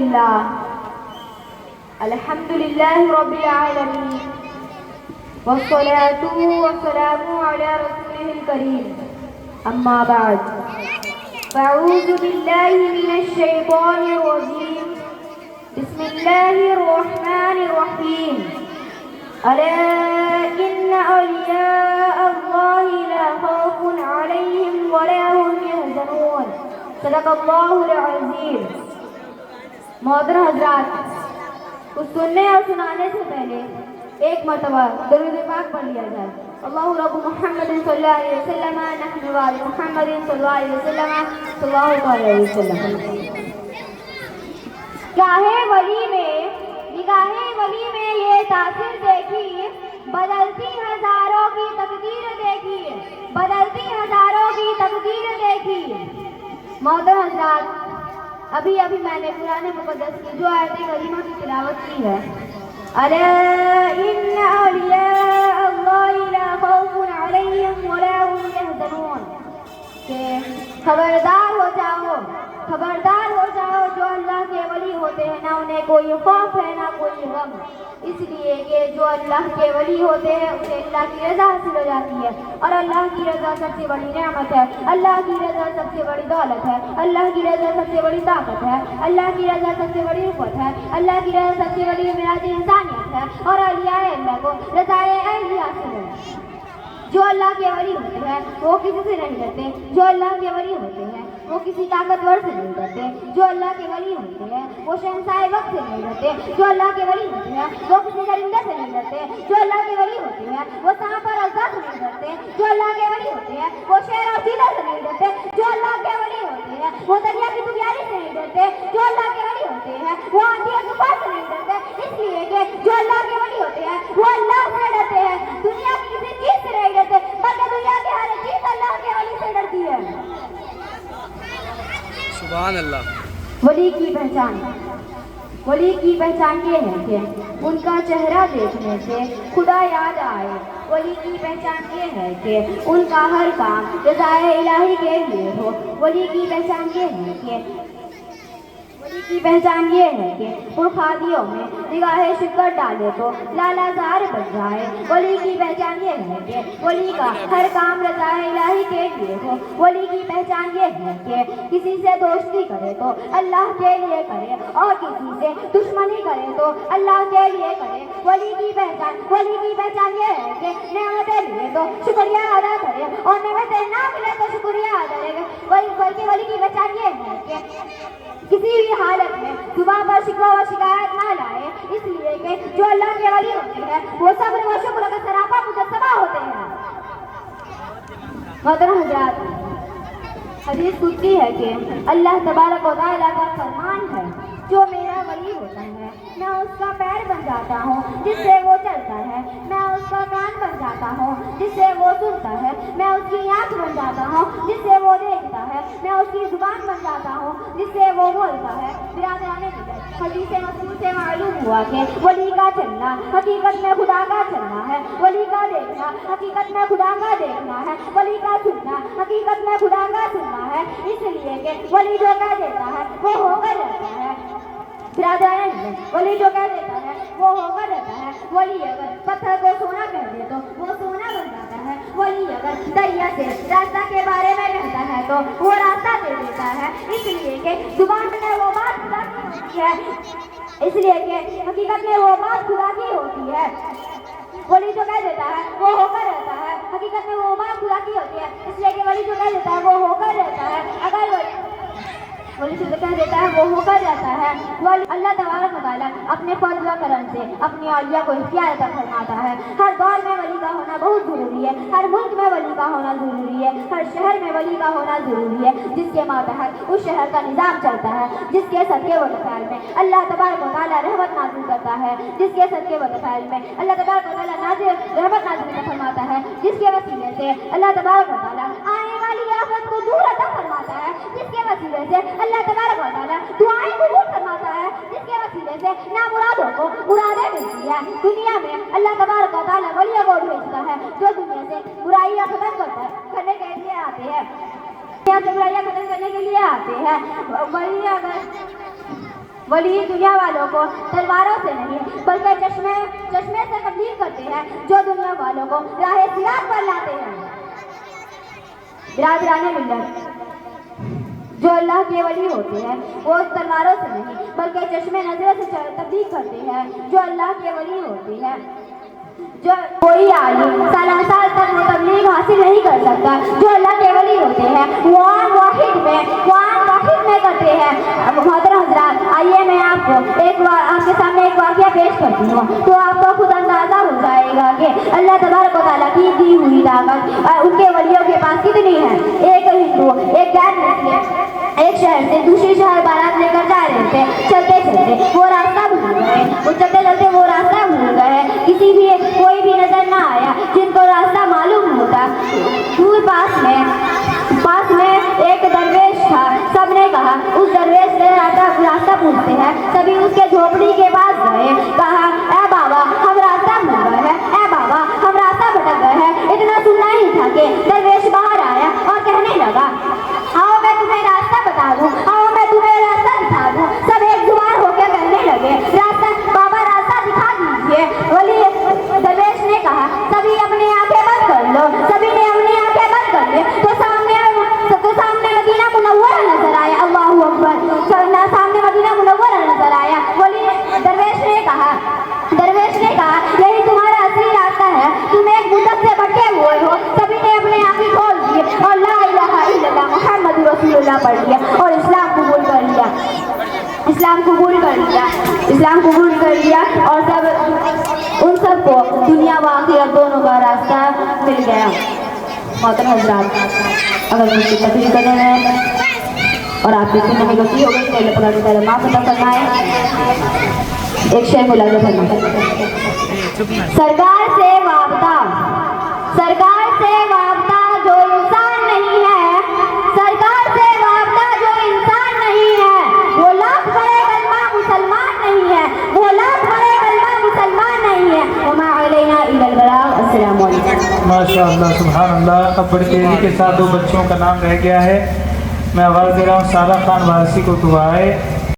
للہ رب العالمین والصلاة والسلام علی رسولہ الکریم اما بعد فاعوذ باللہ من الشیطان الرجیم بسم اللہ الرحمن الرحیم الا ان اولیاء اللہ لا خوف علیہم ولا هم يحزنون صدق اللہ العظیم۔ محترم حضرات، کچھ سننے اور سنانے سے پہلے ایک مرتبہ درود پاک پڑھ لیا جائے۔ اللہ رب محمد صلی اللہ علیہ وسلم نحن وآل محمد صلی اللہ علیہ وسلم صلی اللہ علیہ وسلم۔ نگاہ ولی میں یہ تاثیر دیکھی، بدلتی ہزاروں کی تقدیر دیکھی، بدلتی ہزاروں کی تقدیر دیکھی۔ محترم حضرات، ابھی میں نے قرآن مقدس کی جو آیت کریمہ کی تلاوت کی ہے، الا ان اولیاء اللہ لا خوف علیہم ولا هم يحزنون، کہ خبردار ہو جاؤ جو اللہ کے ولی ہوتے ہیں، نہ انہیں کوئی خوف ہے نہ کوئی غم، اس لیے کہ جو اللہ کے ولی ہوتے ہیں اسے اللہ کی رضا حاصل ہو جاتی ہے، اور اللہ کی رضا سب سے بڑی نعمت ہے، اللہ کی رضا سب سے بڑی دولت ہے، اللہ کی رضا سب سے بڑی طاقت ہے، اللہ کی رضا سب سے بڑی قوت ہے، اللہ کی رضا سب سے بڑی معراج انسانیت ہے، اور اولیاء اللہ کو رضائے الہی حاصل ہے۔ جو اللہ کے ولی ہوتے ہیں وہ کسی سے نہیں ڈرتے، جو اللہ کے ولی ہوتے ہیں وہ کسی طاقتور سے نہیں ڈرتے، جو اللہ کے ولی ہوتے ہیں وہ شہنشاہ وقت سے نہیں ڈرتے، جو اللہ کے ولی ہوتے ہیں وہ کسی درندے سے نہیں ڈرتے، جو اللہ کے ولی ہوتے ہیں وہ سانپ اور اژدھا سے نہیں ڈرتے، جو اللہ کے ولی ہوتے ہیں وہ شیر اور چیتا سے نہیں ڈرتے، جو اللہ کے ولی ہوتے ہیں وہ دریا کی طغیانی سے نہیں ڈرتے، جو اللہ کے ولی ہوتے ہیں وہ آندھی اور طوفان سے نہیں ڈرتے، اس لیے کہ جو اللہ کے ولی ہوتے ہیں وہ اللہ سے ڈرتے ہیں، دنیا کی کسی چیز سے نہیں ڈرتے، بلکہ دنیا کی ہر چیز اللہ کے ولی سے ڈرتی ہے۔ سبحان اللہ۔ ولی کی پہچان یہ ہے کہ ان کا چہرہ دیکھنے سے خدا یاد آئے۔ ولی کی پہچان یہ ہے کہ ان کا ہر کام رضائے الہی کے لیے ہو۔ ولی کی پہچان یہ ہے کہ پرخادیوں میں نگاہ شکر ڈالے تو لالا زار بن جائے۔ ولی کی پہچان یہ ہے کہ ولی کا ہر کام رضائے الہی کے لیے ہو۔ ولی کی پہچان یہ ہے کہ کسی سے دوستی کرے تو اللہ کے لیے کرے، اور کسی سے دشمنی کرے تو اللہ کے لیے کرے۔ ولی کی پہچان یہ ہے کہ نعمتیں ملے تو شکریہ ادا کرے، اور نعمتیں نہ ملے تو شکریہ ادا کرے۔ بلکہ ولی کی پہچان یہ ہے کہ کسی بھی حالت میں زبان پر شکوہ و شکایت نہ لائے، اس لیے کہ جو اللہ کے ولی ہوتے ہیں وہ صبر و شکر کا سراپا مجسمہ ہوتے ہیں۔ محترم حضرات، حدیث قدسی ہے کہ اللہ تبارک و تعالیٰ کا فرمان ہے، جو میرا ولی ہوتا ہے میں اس کا پیر بن جاتا ہوں جس سے وہ چلتا ہے، میں اس کا کان بن جاتا ہوں جس سے وہ سنتا ہے، میں اس کی آنکھ بن جاتا ہوں جس سے وہ دیکھتا ہے، میں اس کی زبان بن جاتا ہوں جس سے وہ بولتا ہے۔ برادران دین، حدیث مسعود سے معلوم ہوا کہ ولی کا چلنا حقیقت میں خدا کا چلنا ہے، ولی کا دیکھنا حقیقت میں خدا کا دیکھنا ہے، ولی کا سننا حقیقت میں خدا کا سننا ہے، اس لیے کہ ولی جو کہہ دیتا ہے وہ ہو کر رہتا ہے۔ برادران دین، ولی جو کہہ دیتا ہے وہ ہو کر رہتا ہے۔ ولی اگر پتھر کو سونا کہہ دے تو وہ سونا بن جاتا ہے۔ ولی اگر دریا سے راستہ کے بارے میں کہتا ہے تو وہ راستہ دے دیتا ہے، اس لیے کہ زبان میں وہ بات خدا کی ہوتی ہے، اس لیے کہ حقیقت میں وہ بات خدا کی ہوتی ہے۔ ولی جو کہہ دیتا ہے وہ ہو کر رہتا ہے، حقیقت میں وہ بات خدا کی ہوتی ہے، اس لیے کہ ولی جو کہہ دیتا ہے وہ ہو کر رہتا ہے۔ اگر ولی جو کہہ دیتا ہے وہ ہو کر جاتا ہے۔ اللہ تبارک و تعالیٰ اپنے فضل و کرم سے اپنی اولیاء کو اختیار عطا فرماتا ہے۔ ہر دور میں ولی کا ہونا بہت ضروری ہے، ہر ملک میں ولی کا ہونا ضروری ہے، ہر شہر میں ولی کا ہونا ضروری ہے، جس کے ماتحت اس شہر کا نظام چلتا ہے، جس کے صدقے و تفعیل میں اللہ تبارک و تعالیٰ رحمت نازل کرتا ہے، جس کے صدقے و تفعیل میں اللہ تبارک و تعالیٰ رحمت نازل فرماتا ہے، جس کے وسیلے سے اللہ تبارک و تعالیٰ آنے والی آفت کو دور عطا فرماتا ہے، جس کے وسیلے سے اللہ تبارک و تعالیٰ دعائیں قبول فرماتا ہے، جس کے وسیلے سے نامرادوں کو مرادیں ملتی ہے۔ دنیا میں اللہ تبارک و تعالیٰ ولیوں کو بھیجتا ہے جو دنیا سے برائیاں ختم کرنے کے لیے آتے ہیں، برائیاں ختم کرنے کے لیے آتے ہیں۔ ولی دنیا والوں کو تلواروں سے نہیں بلکہ چشمے سے تبلیغ کرتے ہیں جو دنیا والوں کو راہ صراط پر لاتے ہیں۔ برادران ملت، جو اللہ کے ولی ہوتے ہیں وہ تلواروں سے نہیں بلکہ چشمے نظروں سے تبلیغ کرتے ہیں جو اللہ کے ولی ہوتے ہیں۔ جو کوئی عالم سالہ سال تک وہ تبلیغ حاصل نہیں کر سکتا جو اللہ کے ولی ہوتے ہیں، قرآن واحد میں کرتے ہیں۔ محترم حضرات، آئیے میں آپ کے سامنے ایک واقعہ پیش کرتی ہوں تو آپ کو خود اندازہ ہو جائے گا کہ اللہ تبارک و تعالیٰ کی دی ہوئی طاقت ان کے ولیوں کے پاس کتنی ہے۔ ایک ہندو ایک غیر مسلم ایک شہر سے دوسری شہر بارات لے کر جا رہے تھے۔ چلتے وہ راستہ بھول گئے، وہ راستہ بھول گئے، کوئی بھی نظر نہ آیا جن کو راستہ معلوم ہوتا۔ دور پاس میں ایک درویش تھا۔ سب نے کہا اس درویش سے راستہ پوچھتے ہیں۔ سبھی اس کے جھوپڑی کے پاس گئے، کہا اے بابا ہم راستہ بھول گئے ہیں، اے بابا ہم راستہ بھٹک گئے ہیں۔ اتنا سننا ہی تھا کہ درویش باہر آیا اور کہنے لگا آؤ میں تمہیں راستہ بتا دوں، آؤ میں تمہیں راستہ دکھا دوں۔ سب ایک زبان ہو کے کہنے لگے بابا راستہ دکھا دیجیے۔ ولی درویش نے کہا سبھی اپنی آنکھیں بند کر لو۔ سبھی نے اپنی آنکھیں بند کر لی تو سامنے مدینہ منورہ نظر آیا۔ اللہ اکبر، سامنے مدینہ منورہ نظر آیا۔ ولی درویش نے کہا یہی تمہارا اصلی راستہ ہے، تم ایک بدعت سے بٹے ہوئے ہو۔ سبھی نے اپنے آنکھیں کھول دیے اور لا الہ الا اللہ محمد رسول اللہ پڑھ لیا اور اسلام قبول کر لیا اور ان سب کو دنیا و آخرت دونوں کا راستہ مل گیا۔ محترم حضرات، اگر مجھ کی تقریر کرنے میں اور آپ کی سننے میں غلطی ہو گئی تو اللہ تعالیٰ تعالیٰ معاف عطا فرمائے۔ ایک شعر ملاحظہ فرمائے۔ سرکار سے وابطہ جو انسان نہیں ہے، سرکار سے وابطہ جو انسان نہیں ہے، وہ لاکھ بڑے کلمہ مسلمان نہیں ہے، وہ لاکھ بڑے کلمہ مسلمان نہیں ہے۔ وما علینا الا البلاغ۔ السلام علیکم۔ ماشاء اللہ، سبحان اللہ۔ اب بڑی تیزی کے ساتھ دو بچوں کا نام رہ گیا ہے۔ میں آواز دے رہا ہوں سارہ خان وارثی کو دعائے